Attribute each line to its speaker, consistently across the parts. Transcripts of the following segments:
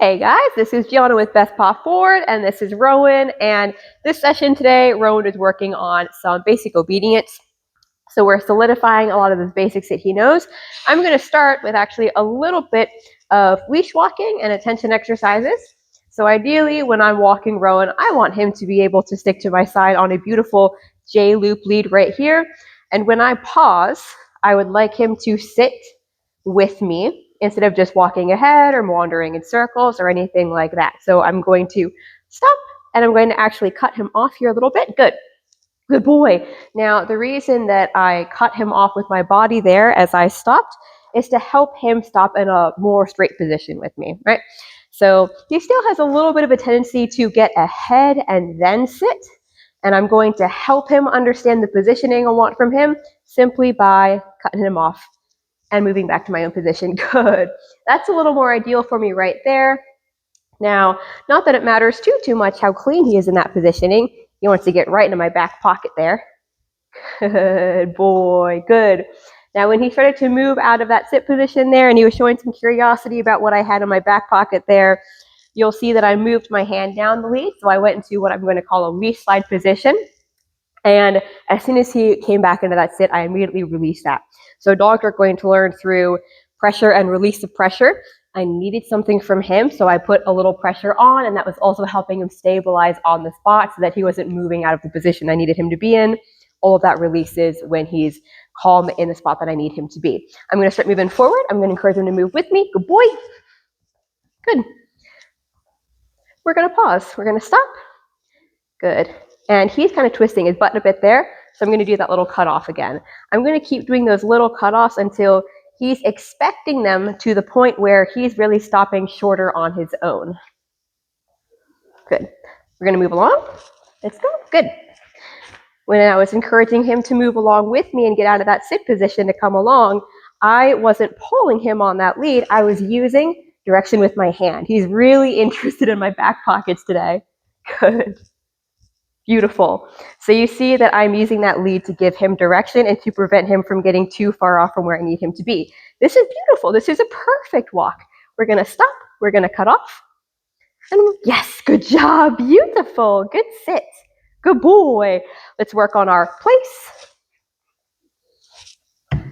Speaker 1: Hey guys, this is Gianna with Best Paw Forward, and this is Rowan. And this session today, Rowan is working on some basic obedience. So we're solidifying a lot of the basics that he knows. I'm going to start with actually a little bit of leash walking and attention exercises. So ideally, when I'm walking Rowan, I want him to be able to stick to my side on a beautiful J-loop lead right here. And when I pause, I would like him to sit with me instead of just walking ahead or wandering in circles or anything like that. So I'm going to stop and I'm going to actually cut him off here a little bit. Good. Good boy. Now, the reason that I cut him off with my body there as I stopped is to help him stop in a more straight position with me, right? So he still has a little bit of a tendency to get ahead and then sit. And I'm going to help him understand the positioning I want from him simply by cutting him off and moving back to my own position. Good. That's a little more ideal for me right there. Now, not that it matters too much how clean he is in that positioning. He wants to get right into my back pocket there. Good boy, good. Now, when he started to move out of that sit position there and he was showing some curiosity about what I had in my back pocket there, you'll see that I moved my hand down the lead. So I went into what I'm going to call a leash slide position. And as soon as he came back into that sit, I immediately released that. So dogs are going to learn through pressure and release of pressure. I needed something from him, so I put a little pressure on, and that was also helping him stabilize on the spot so that he wasn't moving out of the position I needed him to be in. All of that releases when he's calm in the spot that I need him to be. I'm going to start moving forward. I'm going to encourage him to move with me. Good boy. Good. We're going to pause. We're going to stop. Good. And he's kind of twisting his butt a bit there, so I'm going to do that little cutoff again. I'm going to keep doing those little cutoffs until he's expecting them to the point where he's really stopping shorter on his own. Good. We're going to move along. Let's go. Good. When I was encouraging him to move along with me and get out of that sit position to come along, I wasn't pulling him on that lead. I was using direction with my hand. He's really interested in my back pockets today. Good. Beautiful. So you see that I'm using that lead to give him direction and to prevent him from getting too far off from where I need him to be. This is beautiful. This is a perfect walk. We're going to stop. We're going to cut off. And yes, good job. Beautiful. Good sit. Good boy. Let's work on our place.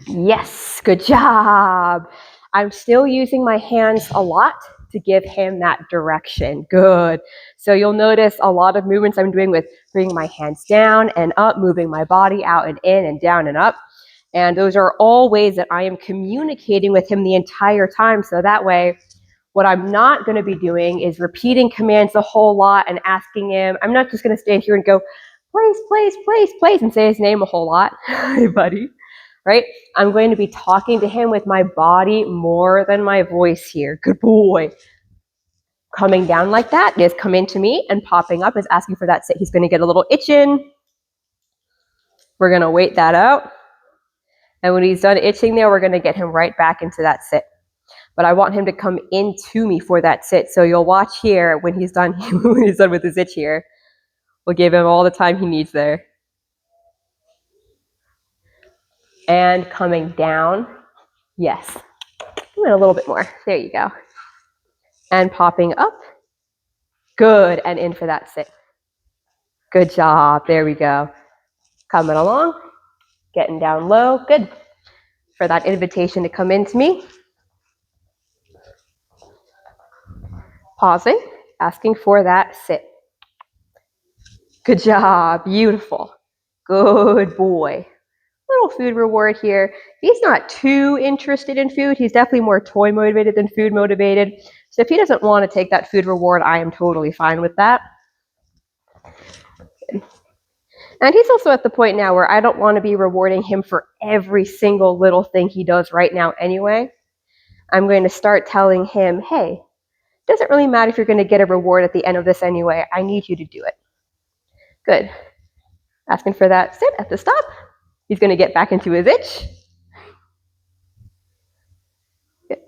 Speaker 1: Yes, good job. I'm still using my hands a lot to give him that direction. Good. So you'll notice a lot of movements I'm doing with bringing my hands down and up, moving my body out and in and down and up. And those are all ways that I am communicating with him the entire time. So that way, what I'm not going to be doing is repeating commands a whole lot and asking him. I'm not just going to stand here and go, place, place, place, place, and say his name a whole lot. Hey, buddy. Right? I'm going to be talking to him with my body more than my voice here. Good boy. Coming down like that is come into me, and popping up is asking for that sit. He's going to get a little itch in. We're going to wait that out. And when he's done itching there, we're going to get him right back into that sit. But I want him to come into me for that sit. So you'll watch here when he's done with his itch here. We'll give him all the time he needs there. And coming down. Yes. A little bit more. There you go. And popping up. Good. And in for that sit. Good job. There we go. Coming along. Getting down low. Good. For that invitation to come into me. Pausing. Asking for that sit. Good job. Beautiful. Good boy. Little food reward here. He's not too interested in food. He's definitely more toy motivated than food motivated. So if he doesn't want to take that food reward, I am totally fine with that. And he's also at the point now where I don't want to be rewarding him for every single little thing he does right now anyway. I'm going to start telling him, hey, it doesn't really matter if you're going to get a reward at the end of this anyway. I need you to do it. Good. Asking for that sit at the stop. He's going to get back into his itch. Good.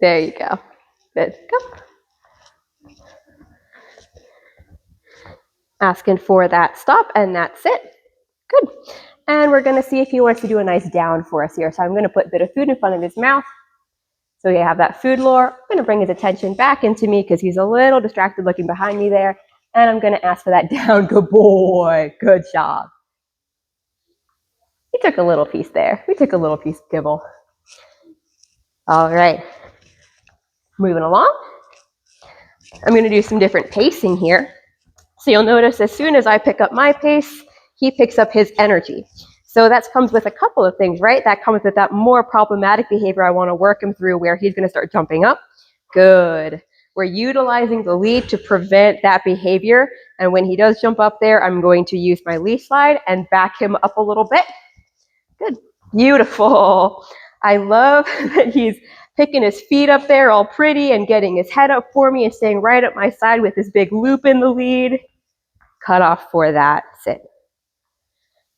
Speaker 1: There you go. Good. Go. Asking for that stop and that sit. Good. And we're going to see if he wants to do a nice down for us here. So I'm going to put a bit of food in front of his mouth. So we have that food lure. I'm going to bring his attention back into me because he's a little distracted looking behind me there. And I'm going to ask for that down. Good boy. Good job. He took a little piece there. We took a little piece of kibble. All right. Moving along. I'm going to do some different pacing here. So you'll notice as soon as I pick up my pace, he picks up his energy. So that comes with a couple of things, right? That comes with that more problematic behavior I want to work him through where he's going to start jumping up. Good. We're utilizing the lead to prevent that behavior. And when he does jump up there, I'm going to use my lead slide and back him up a little bit. Good. Beautiful. I love that he's picking his feet up there all pretty and getting his head up for me and staying right at my side with this big loop in the lead. Cut off for that. Sit.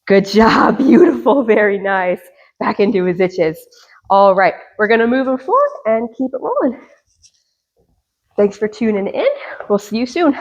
Speaker 1: Good job. Beautiful. Very nice. Back into his itches. All right. We're going to move him forward and keep it rolling. Thanks for tuning in. We'll see you soon.